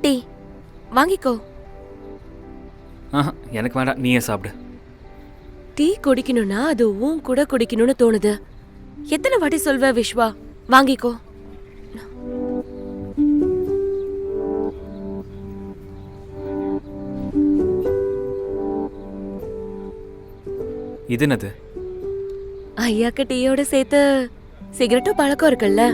Tea வாங்கிக்கோ. எனக்கு வேண்டாம், நீயே சாப்பிடு. டீ குடிக்கணும்னா அது உன் கூட குடிக்கணும்னு தோணுது. எத்தனை வாட்டி சொல்வ விஸ்வா? வாங்கிக்கோ. இது என்னது? ஐயாக்கு டீயோட சேர்த்து சிகரெட்டும் பழக்கம் இருக்குல்ல.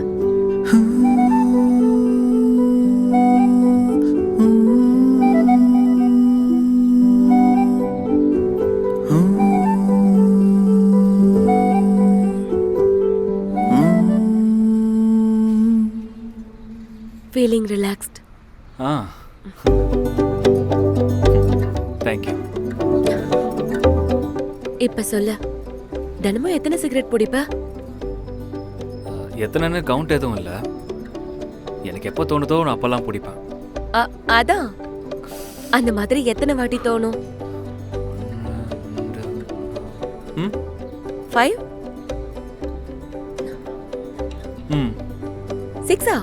Feeling relaxed. Thank you. இப்ப சொல்லு, தினமும் எத்தனை சிகரெட் பிடிப்ப? எத்தனைன்னு கவுண்ட் எதுவும் இல்லை. எனக்கு எப்போ தோணுதோ நான் அப்பெல்லாம் பிடிப்பேன். அதான் அந்த மாதிரி எத்தனை வாட்டி தோணும்? 5 6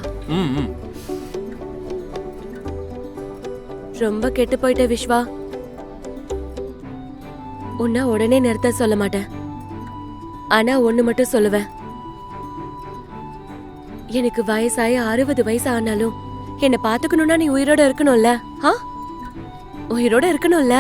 ரொம்ப கெட்டு போயிட்ட விஸ்வா. உன்னை உடனே நிறுத்த சொல்ல மாட்டேன். ஆனா ஒண்ணு மட்டும் சொல்லுவேன். எனக்கு வயசாய 60 வயசு ஆனாலும் என்ன பாத்துக்கணும்னா நீ உயிரோட இருக்கணும்ல. உயிரோட இருக்கணும்ல.